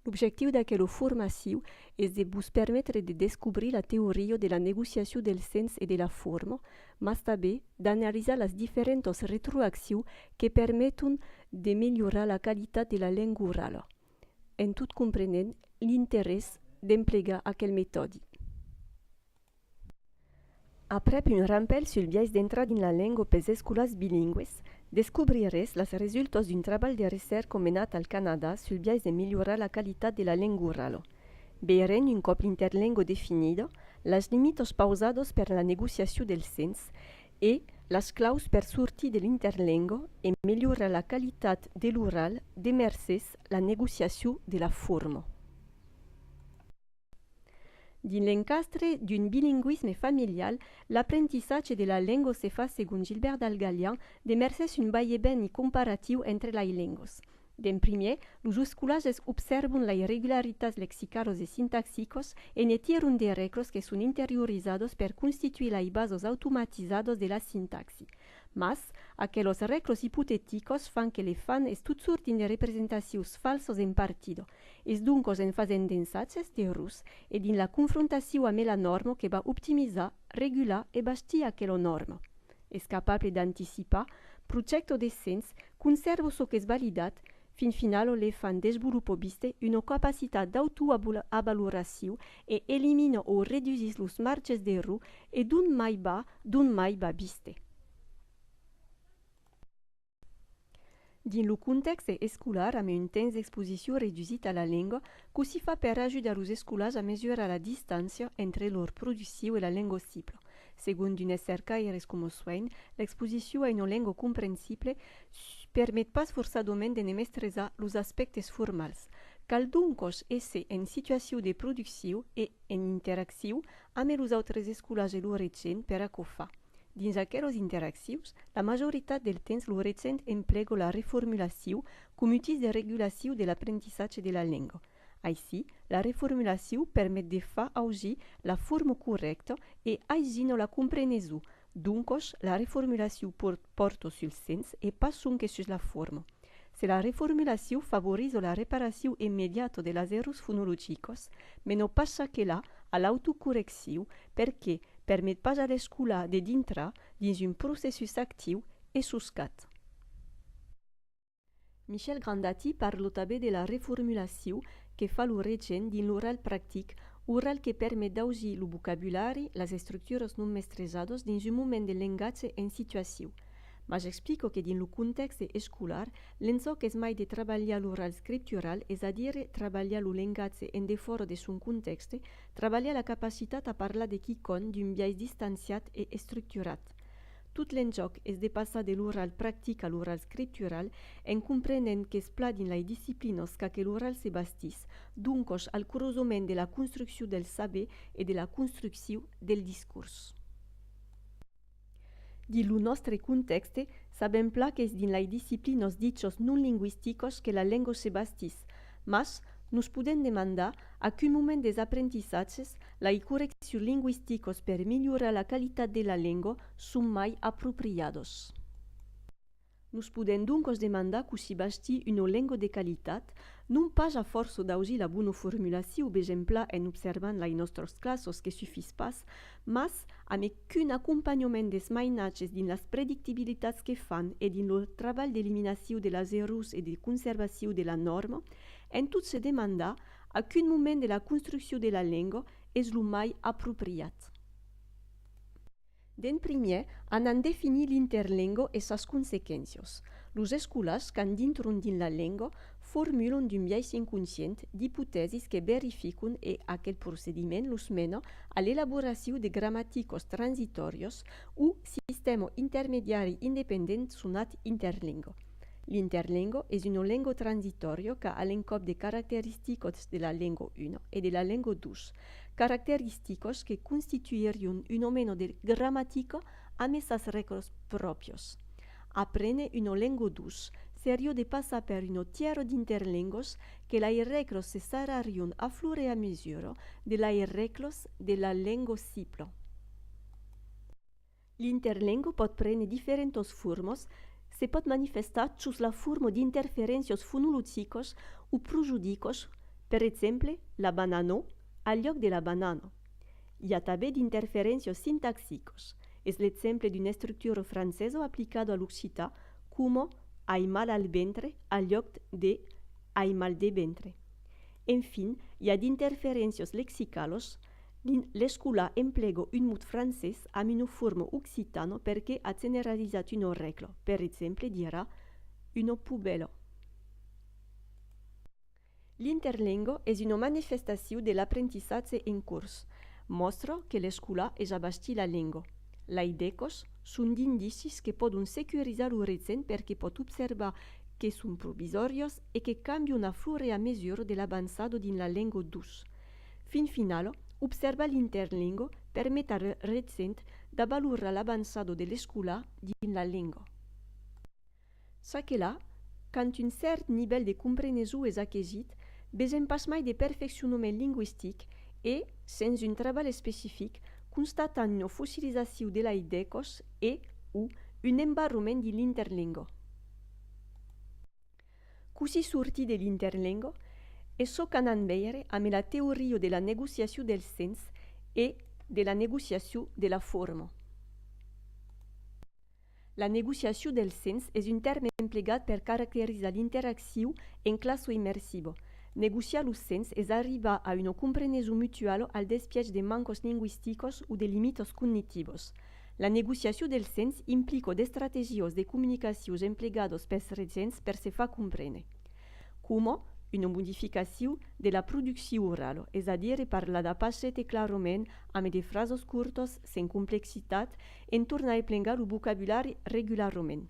L'objectiu d'aquesta formació és de vos permetre de descobrir la teoria de la negociació del sens i de la forma, mas també d'analitzar les diferents retroaccions que permeten de millorar la qualitat de la llengua oral, en tot comprenent l'interès d'emplegar aquest mètode. Après un rappel sur le biais d'entrada en la llengua per les escoles bilingües, descobrirez les resultats d'un treball de recerca menat al Canadà sur le biais de millorar la qualitat de la llengua oral. Veurem un cop l'interlingua definida, les limites pausades per la negociació del sens i les claus per sortir de l'interlingua i millorar la qualitat de l'oral de mercès la negociació de la forma. Din l'encastre d'un bilinguisme familial, l'apprentissatge de la llengua se fa, segons Gilbert Dalgalian, de mercès un va-i-ben comparatiu entre les llengües. D'en primer, los escolages observen les irregularitats lexicals i sintaxicos i ne tiren de regles que són interioritzades per constituir les bases automatitzades de la sintaxi. Mas, aquelles regles hipotèticos fan que les fan és tot sortint de representacions falses en partido, és donc en fazent d'ensatges d'errors i din la confrontació amb la norma que va optimitzar, regular i bastir aquella norma. És capable d'anticipar, projecte de sens, conserva ce que és validat, fin final le fan desenvolupar una capacitat d'autoavaloració i elimina o reduïs los marges d'error i d'un mai va viste. Din lo context escolar, amb un temps d'exposició reduït a la llengua, que s'hi fa per ajudar els escolars a mesurar la distància entre leur producció i la llengua cible. Segons d'unes cercaires com Swain, l'exposició a una llengua comprensible permet pas forçadament de memorizar els aspectes formals. Cal donc ésser en situació de producció i en interacció amb els altres escolars de l'origen per a que ho fa. Dins aquelles interaccions, la majoritat del temps l'origen emplega la reformulació com outil de regulació de l'apprentissatge de la llengua. Així, la reformulació permet de fer agir la forma correcta i així no la compreneso. Donc, la reformulació porta sul sens i pas sonque sus la forma. Se la reformulació favorise la reparació immediata de les errors fonologicos, mais no passa que là a l'autocorrecció perquè permet pas a l'escolar de d'entrar dins un processus actiu i soscat. Michel Grandati parla també de la reformulació que fa l'origen dins l'oral pràctic, oral que permet d'agir el vocabulari, les estructures non mestrejades dins un moment de llenguatge en situació. Ma j'explico que dins el context escolar, l'enfoc és mai de treballar l'oral scriptural, és a dir, treballar el llenguatge en defora de son context, treballar la capacitat a parlar de quicon d'un biais distanciat i estructurat. Tot l'enjoc és de passar de l'oral pràctic a l'oral scriptural en comprenent que es pla dins les disciplines que l'oral se bastís, donc al croisement de la construcció del saber i de la construcció del discurs. Dins el nostre context, sabem pla que és dins les disciplines dites non lingüísticos que la llengua se bastís, mas nos podem demandar a quin moment des aprendissatges les correccions lingüísticos per millorar la qualitat de la llengua són mai apropiades. Nos podem donc demandar que si bastir una llengua de qualitat, non pas a força d'agir la bona formulació, per exemple, en observant les nostres classes que suffís pas, mas amb qu'un acompanyament des mainatges dins les predictibilitats que fan i dins el treball d'eliminació de les errors i de conservació de la norma, en tot se demandar a quin moment de la construcció de la llengua és el mai apropiat. D'en primer, han definit l'interlingua i ses conseqüències. Els escolars que entren dins la llengua formulen d'un biais inconscient d'hipòtesis que verifiquen i aquest procediment los mena a l'elaboració de gramàtiques transitòries o sistema intermediari independent sonat interlingua. L'interlingua és una llengua transitòria que ha l'encop de característiques de la llengua 1 i de la llengua 2, característiques que constituirien una mena de gramàtica amb ses regles pròpies. Aprendre una llengua 2 seria de passar per una tierra d'interlingües que les regles se serarien a fur i a mesura de les regles de la llengua cible. L'interlingua pot prendre diferents formes, se pot manifestar sus la forma d'interferències fonologicas o prejudicos Per exemple, la banano al lloc de la banana. Hi ha també d'interferències sintaxicos. És l'exemple d'una estructura francesa aplicada a l'occità como «hai mal al ventre» al lloc de «hai mal de ventre». Enfin, hi ha d'interferències lexicales. L'escolà emplega un mot francès amb una forma occitana perquè ha generalitzat una regla. Per exemple, dirà una poubelle. L'interlingua és una manifestació de l'apprentissatge en curs. Mostra que l'escolà és abastir la llengua. L'aidecos són d'indicis que poden securitzar el recent perquè pot observar que són provisorios e que canvien a fur e a mesura de l'avançada dins la llengua d'ús. Fin final, observar l'interlingua permet al recent d'avalorar l'avançada de l'escolà dins la llengua. Ça que là, quand un cert nivell de comprenesió és aquesit, besem pas mai de perfeccionament lingüístic e, sense un treball específic, constatant una fossilització de l'aidecos e ou un embarrament de l'interlingua. Così sortir de l'interlingua és çò qu'anan veure amb la teoria de la negociació del sens e de la negociació de la forma. La negociació del sens és un terme emplegat per caracteritzar l'interacció en classe immersiva. Negociar el sens és arribar a una comprenesió mutual al despieig de mancos lingüísticos o de limites cognitivos. La negociació del sens implica d'estratègies de comunicació emplegades pels recents per se fa comprendre. Com una modificació de la producció oral, és a dir, parlar d'apasset clarament amb de frases curtes, sense complexitat, en tornar a emplegar el vocabulari regularment.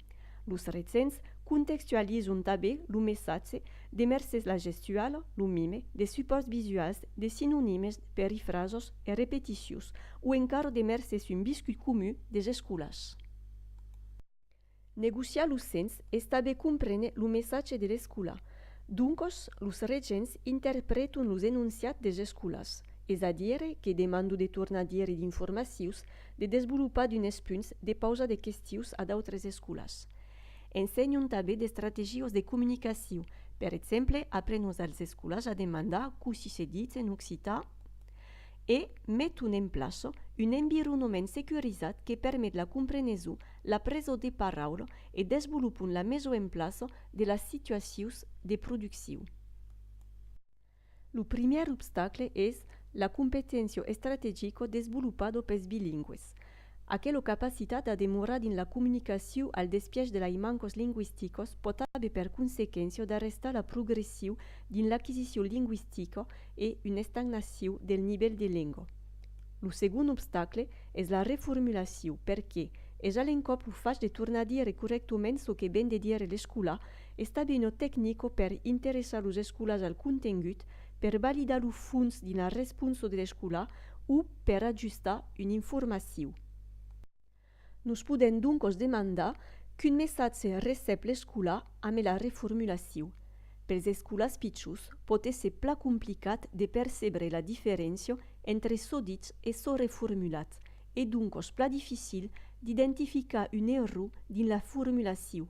Els recents contextualitzen també el missatge de mercès la gestual, el mime, de suports visuals, de sinònimes, perifrases i repeticions, o encara de mercès un viscut comú des escoles. Negociar el sens és també comprendre el missatge de l'escola. Duncos, els regents interpreten els enunciats des escoles, és a dir, que demanden de tornar a dir d'informacions, de desenvolupar d'unes punts, de pausa de qüestions a d'altres escoles. Ensenyen també d'estratègies de comunicació. Per exemple, aprenen als escoles a demandar così se dit en occità e meten en plaça un environnement securitzat que permet la comprenesió, la presa de paraula i desenvolupen la mesa en plaça de les situacions de producció. El primer obstacle és la competència estratègica desenvolupada pels bilingües. Aquella capacitat de demorar dins la comunicació al despieig de les mancos lingüísticos pot haver per conseqüència d'arrestar la progressió dins l'adquisició lingüística i una estagnació del nivell de llengua. El segon obstacle és la reformulació, perquè és a l'encop el faig de tornar a dir correctament el que ven de dir l'escola, és també una tècnica per interessar les escoles al contingut, per validar el fons dins la resposta de l'escola o per ajustar una informació. Nos podem doncs demandar qu'un missatge recep l'escola amb la reformulació. Pels escoles pitjors pot ser pla complicat de percebre la diferència entre çò dit i çò reformulat, e doncs pla difícil d'identificar un error dins la formulació.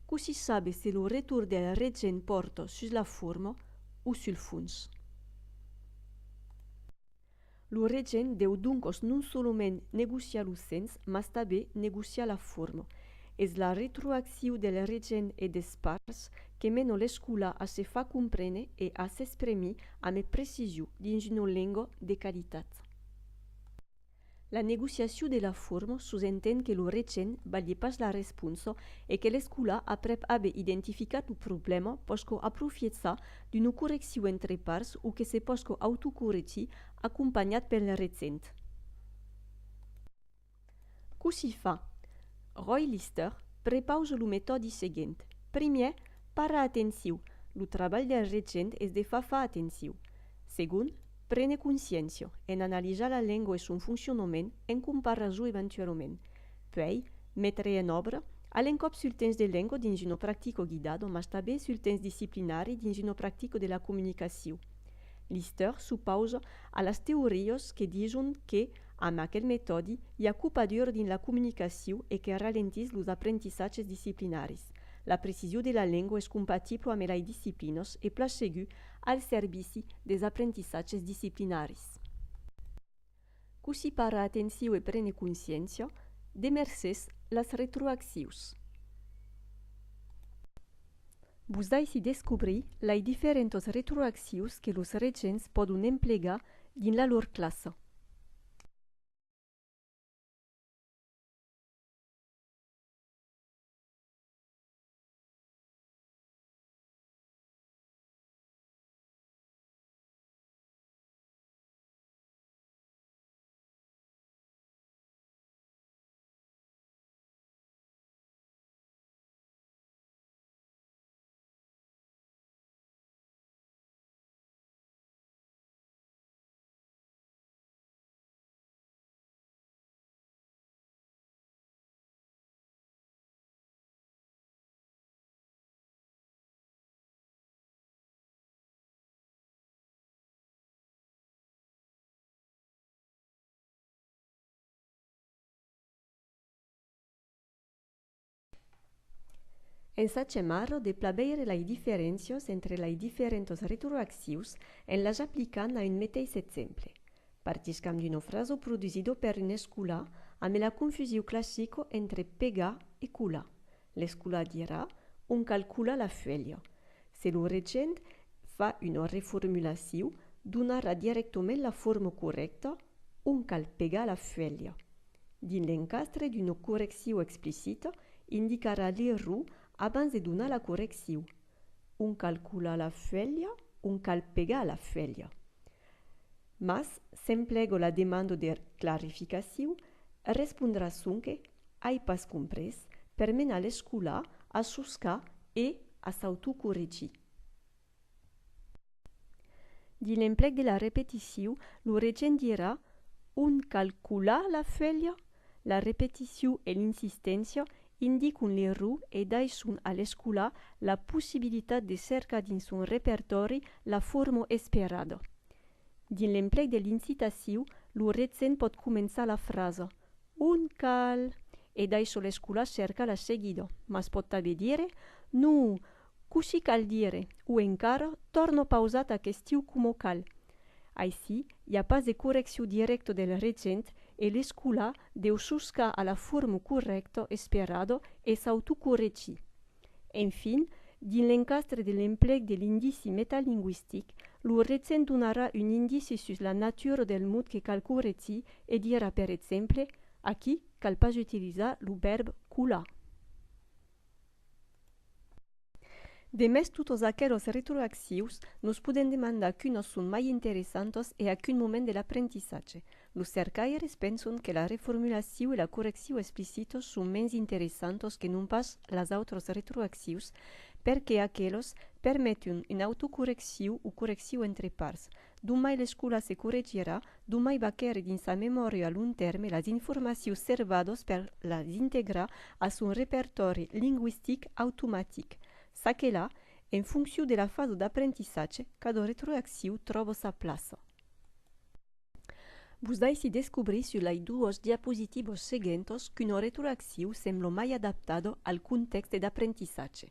Così sabe se el retorn del regent porta sus la forma o sul fons. El regent deu doncs non solament negociar el sens, mas també negociar la forma. És la retroacció del regent i des parts que mena l'escola a se fa comprendre i a s'exprimir amb precisió dins una llengua de qualitat. La negociació de la forma s'entén que el regent valide pas la resposta i que l'escola, après haver identificat el problema, pot aprofitar d'una correcció entre parts o que se pot autocorregir acompanyat pel regent. Così fa? Roy Lister prepausa el mètode següent. Primer, para atenció. El treball del regent és de fa atenció. Segon, prene consciència en analitzar la llengua i son funcionament en comparació eventualment. Puis, mettre en obra a l'encop sul temps de llengua dins una pràctica guidada, mas també sul temps disciplinari dins una pràctica de la comunicació. Lister s'opausa a les teories que diuen que, amb aquest mètode, hi ha copadura dins la comunicació i que ralentís els aprendissatges disciplinaris. La precisió de la llengua és compatible amb les disciplines i pla segur al servici des apprentissages disciplinaris. Così para atensio e prene consciència de mercès las retroaccions. Vos daisi descobrir lai diferentos retroaccions que los regents podun emplegar din la lor classa. Ensacemaro de plabeire lai diferencios entre lai diferentos retroaccions en las applicant a un meteis exemple. Partiscam d'uno fraso produsido per un escola ame la confusiu classico entre pegar e cular. L'escola dirà un calcula la fuelia. Se lo regent fa una reformulació, donarà directament la forma correcta un cal pegar la fuelia. Din l'encastre d'una correcció explicita, indicarà l'error abans de donar la correcció. Un calcula la fuelia, un cal pegar la fuelia. Mas, s'emplego la demanda de clarificació, respondrà sonque ai pas compres per menar l'escola a suscar e a s'autocorregir. Din l'emplec de la repetició, lo regent dirà un calcular la fuelia. La repetició e l'insistència indiquent l'error e daixon a l'escola la possibilitat de cercar dins son repertori la forma esperada. Din l'emplec de l'incitació, lo regent pot començar la frasa un cal e daixo l'escola cerca la seguida, mas pot també dire no, così cal dire, o encara torno pausat a questiu como cal. Així, hi ha pas de correcció directa del regent e l'escola deu suscar a la forma correcta esperada e s'autocorregir. Enfin, din l'encastre de l'emplec de l'indici metalinguistic, lo regent donarà un indici sus la natura del mot que cal corregir e dirà per exemple aquí cal pas utilitzar lo verb cular. De mes tutos aquelos retroaccions nos podem demandar quines són mai interessantes e a quin moment de l'apprentissatge. Los cercaires pensen que la reformulació e la correcció explicitos són menys interessantes que non pas les altres retroaccions perquè aquelos permeten una autocorrecció o correcció entre parts. D'un mai l'escola se corregirà, d'un mai va querer dins sa memòria a long terme les informacions servades per les integrar a son repertori linguistic automàtic. Sa che là, en funció de la fase d'apprentissatge, cada retroacció troba sa plaça. Vos daisi descobrir sur les dues diapositivos seguentes qu'una retroacció sembla mai adaptada al context d'apprentissatge.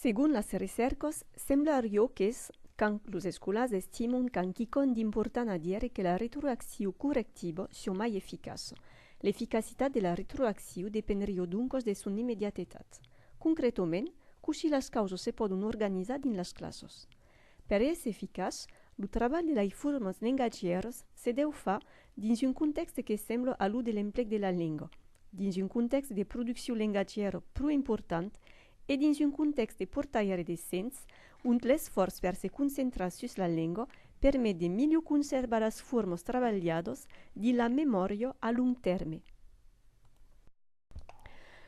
Según las recercas, semblaría que quand los escolas estiman qu'un quicon d'important a dire que la retroacció correctiva sia mai eficace. L'efficacitat de la retroacció dependria donc de son immediatetat. Concretament, così les causes se poden organitzar dins les classes. Per ser eficaç, el treball de les formes langatgieres se deu fer dins un context que sembla allò de l'emplec de la llengua, dins un context de producció langatgiera prou important e dins un context de portaire de sens, on l'esforç per se concentrar sus la llengua permet de millor conservar les formes treballades dins la memòria a long terme.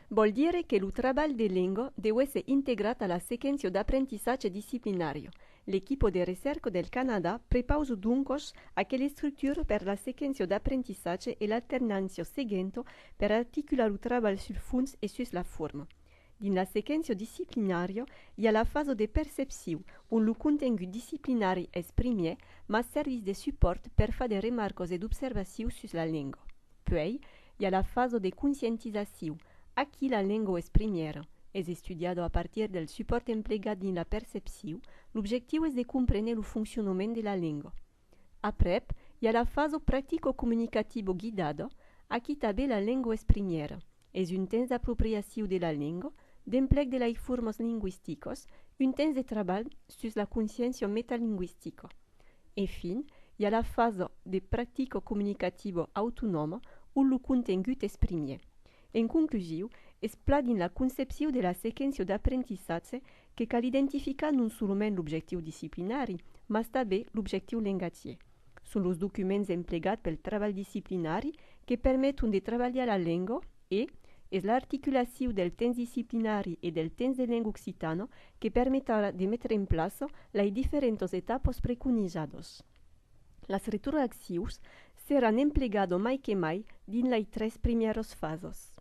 Vol dire que el treball de llengua deu ser integrat a la sequència d'apprentissatge disciplinario. L'equipo de recerca del Canadà prepausa duncos aquella structura per la sequència d'apprentissatge e l'alternància seguente per articular el treball sul fons e sus la forma. Dins la sequència disciplinària hi ha la fase de percepció, on el contingut disciplinari és primer, mas serveix de suport per fer de remarques e d'observacions sus la llengua. Puis, hi ha la fase de conscientització. Aquí la llengua és primera. És estudiado a partir del suport emplegat dins la percepció. L'objectiu és de comprendre el funcionament de la llengua. Après, hi ha la fase pràctico-comunicativa guidada. Aquí també la llengua és primera. És un temps d'apropiació de la llengua, d'emplec de les formes lingüístiques, un temps de treball sus la consciència metalingüística. En fin, hi ha la fase de pràctico-comunicativa autònoma, on el contingut és primer. En conclusió, és pla dins la concepció de la sequència d'apprentissatge que cal identificar non solament l'objectiu disciplinari, mas també l'objectiu langatgier. Són els documents emplegats pel treball disciplinari que permeten de treballar la llengua e és l'articulació del temps disciplinari e del temps de llengua occitana que permetrà de mettre en plaça les diferents etapes preconitzades. Les retroaccions seran emplegades mai que mai dins les 3 primeres fases.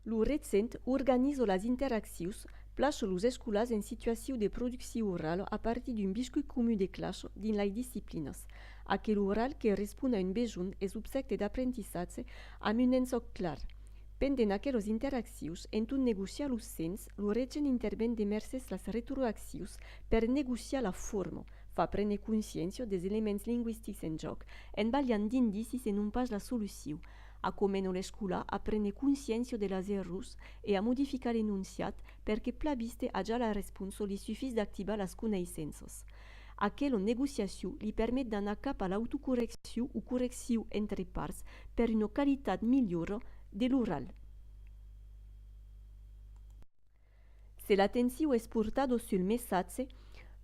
Lo recent organiza les interaccions plaça los escolars en situació de producció oral a partir d'un biscuit comú de classe dins les disciplines. Aquell oral que respon a un besoin és objecte d'apprentissatge amb un ensoc clar. Pendent aquelles interaccions, en tot negociar los sens, lo recent interven de mercès les retroaccions per negociar la forma, fa prendre consciència dels elements lingüístics en joc, en baliant d'indicis e non pas la solució. Acomena l'escolar a prendre consciència de les errors e a modificar l'enunciat perquè pla viste a ja la responsa li suffís d'activar les coneixences. Aquella negociació li permet d'anar cap a l'autocorrecció o correcció entre parts per una qualitat millora de l'oral. Se l'atenció és portada sul missatge,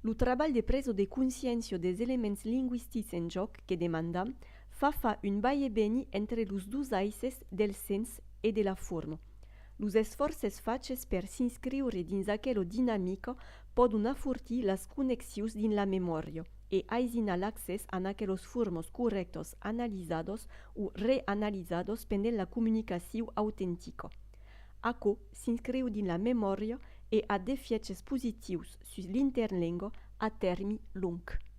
el treball de presa de consciència dels elements lingüístics en joc que demandam fa un vai-e-veni entre los dos eixes del sens e de la forma. Los esforços faches per s'inscriure dins aquella dinàmica poden afortir les connexions dins la memòria e aizinar l'accés a aquelles formes correctes analitzades o reanalitzades pendent la comunicació autèntica. Aquò s'inscriu dins la memòria e a d'efectes positius sus l'interlengua a terme long.